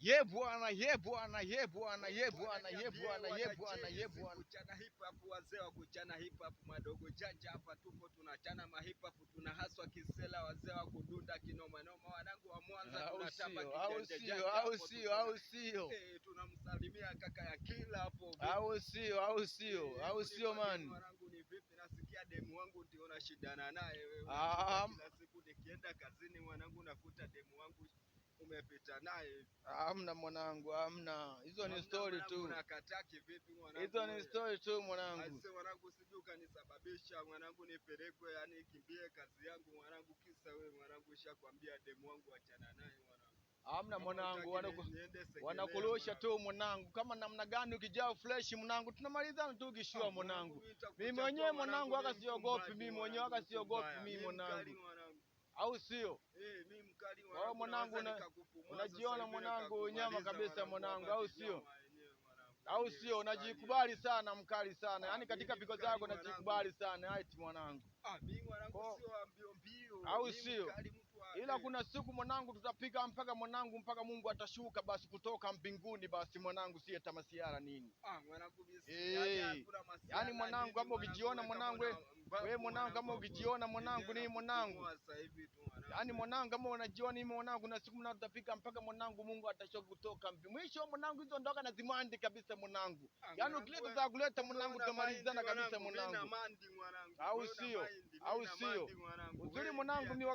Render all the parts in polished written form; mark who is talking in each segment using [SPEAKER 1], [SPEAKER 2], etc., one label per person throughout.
[SPEAKER 1] Ye bwana, ye bwana, ye bwana, ye bwana, ye bwana, ye bwana, ye bwana.
[SPEAKER 2] Kuchana hip hop, wazee wa kuchana hip hop, madogo janja hapa tupo tunachana ma hip hop, tunahaswa kisela, wazee wa kudunda kinoma noma, wanangu wa Mwanza tunatamba kijanja janja.
[SPEAKER 1] Au sio.
[SPEAKER 2] Tunamsalimia kaka ya kila hapo.
[SPEAKER 1] Au sio man.
[SPEAKER 2] Mwanangu ni vipi, nasikia demu wangu ndio unashindana naye wewe. Kila siku nikienda kazini mwanangu nakuta demu wangu umepita naye.
[SPEAKER 1] Hamna mwanangu, hamna. Hizo ni story tu.
[SPEAKER 2] Unakataki vipi mwanangu?
[SPEAKER 1] Hizo ni story tu mwanangu.
[SPEAKER 2] Aise mwanangu, sijui ukanisababisha mwanangu nipelekwe, yani kimbie kazi yangu mwanangu, kisa wewe mwanangu ushakwambia demu wangu achana naye mwanangu.
[SPEAKER 1] Hamna mwanangu, wanakulosha tu mwanangu. Kama namna gani ukijaa fresh mwanangu, tunamalizana tu ukishua mwanangu. Mimi mwenyewe mwanangu haka siogopi, mimi mwenyewe haka siogopi mimi mwanangu. Au sio?
[SPEAKER 2] Mimi mkali
[SPEAKER 1] mwanangu. Mwanangu unajiona mwanangu nyama kabisa mwanangu, au sio? Au sio? Unajikubali sana, mkali sana. Yaani katika pigo zako unajikubali sana, eti mwanangu.
[SPEAKER 2] Mimi mwanangu sio mbio.
[SPEAKER 1] Au sio? Ila kuna siku mwanangu tutapiga mpaka mwanangu, mpaka Mungu atashuka basi kutoka mbinguni basi mwanangu, si tamasiara nini.
[SPEAKER 2] Mwanangu
[SPEAKER 1] yaani mwanangu kama ukijiona mwanangu wewe mwanangu, kama ukijiona mwanangu ni mwanangu. Yaani mwanangu kama unajiona mimi mwanangu, kuna siku mwanangu tutafika mpaka mwanangu Mungu atashuka kutoka mbinguni. Mwisho mwanangu hizo ndoka na zimandi kabisa mwanangu. Yaani ukileta za kuleta mwanangu tutamalizana kabisa mwanangu. Au sio? Au sio? Uzuri mwanangu mimi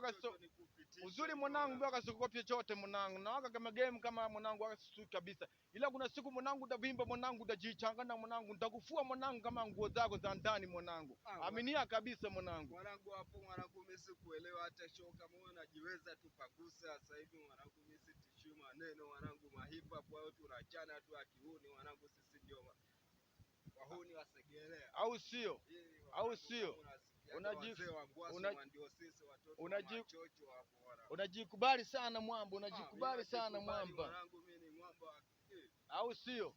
[SPEAKER 1] uzuri mwanangu mimi wakasikopia chote mwanangu. Na waka kama game kama mwanangu wakasisu kabisa. Ila kuna siku mwanangu utavimba mwanangu, utajichanganya mwanangu, nitakufua mwanangu kama nguo zako za ndani mwanangu. Aminia kabisa mwanangu.
[SPEAKER 2] Mwanangu hapo mwanangu mimi sikuelewa hata show kama wewe unajiweza tu pagusa sasa hivi mwanangu, mimi sitishu maneno mwanangu, mahipa hapo wao tunachana tu akihuni mwanangu, sisi ndio wahuni wasegelea.
[SPEAKER 1] Au sio? Au sio? Unajikubali sana mwamba, unajikubali sana mwamba. Au sio?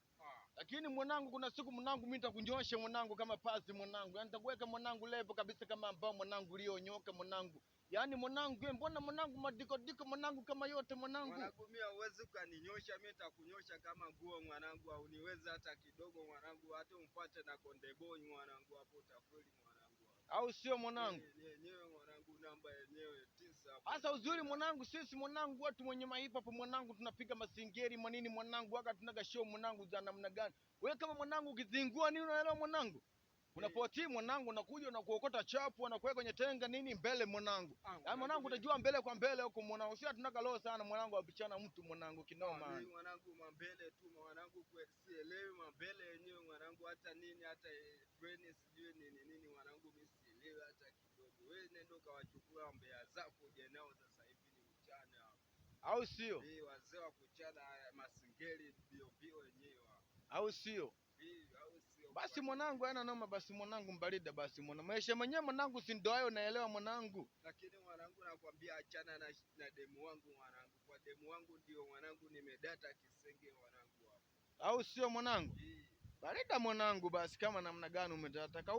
[SPEAKER 1] Lakini mwanangu kuna siku mwanangu mimi nitakunyosha mwanangu kama pasi mwanangu. Yaani nitakuweka mwanangu level kabisa kama ambao mwanangu ulionyoka mwanangu. Yaani mwanangu mbona mwanangu madiko mwanangu kama yote mwanangu.
[SPEAKER 2] Mwanangu mimi huwezi ukaninyosha, mimi nitakunyosha kama nguo mwanangu, au niweze hata kidogo mwanangu, hata umpate na Konde Boy mwanangu, hapo utafeli mwanangu.
[SPEAKER 1] Au sio mwanangu?
[SPEAKER 2] Yenyewe mwanangu, namba yenyewe 9.
[SPEAKER 1] Sasa uzuri mwanangu, sisi mwanangu watu mwenye mahipa hapo mwanangu, tunapiga masingeri manini mwanangu, waka tunaga show mwanangu za namna gani. Wewe kama mwanangu ukizingua nini unaelewa mwanangu? Unapoti mwanangu unakuja na kuokota chapu anakuweka kwenye tenga nini mbele mwanangu. Yaani mwanangu utajua mbele kwa mbele huko mwanangu. Sio tunaka roho sana mwanangu, apichana mtu mwanangu kinoma.
[SPEAKER 2] Mimi mwanangu mbele tu mwanangu, kweli sielewi mbele yenyewe mwanangu, hata nini hata brain sijui nini mwanangu, mimi sielewi hata kidogo. Wewe nenda kawachukua mbea zako uje nao sasa hivi ni mchana.
[SPEAKER 1] Au sio?
[SPEAKER 2] Wazee wa kuchana masingeli bio wenyewe.
[SPEAKER 1] Au sio? Basi mwanangu ana noma, basi mwanangu mbarida, basi maisha mwenyewe mwanangu si ndio hayo, naelewa mwanangu.
[SPEAKER 2] Lakini mwanangu nakwambia achana na demu wangu mwanangu, kwa demu wangu ndio mwanangu nimedata kisenge mwanangu hapo.
[SPEAKER 1] Au sio mwanangu? Barida mwanangu, basi kama namna gani umetaka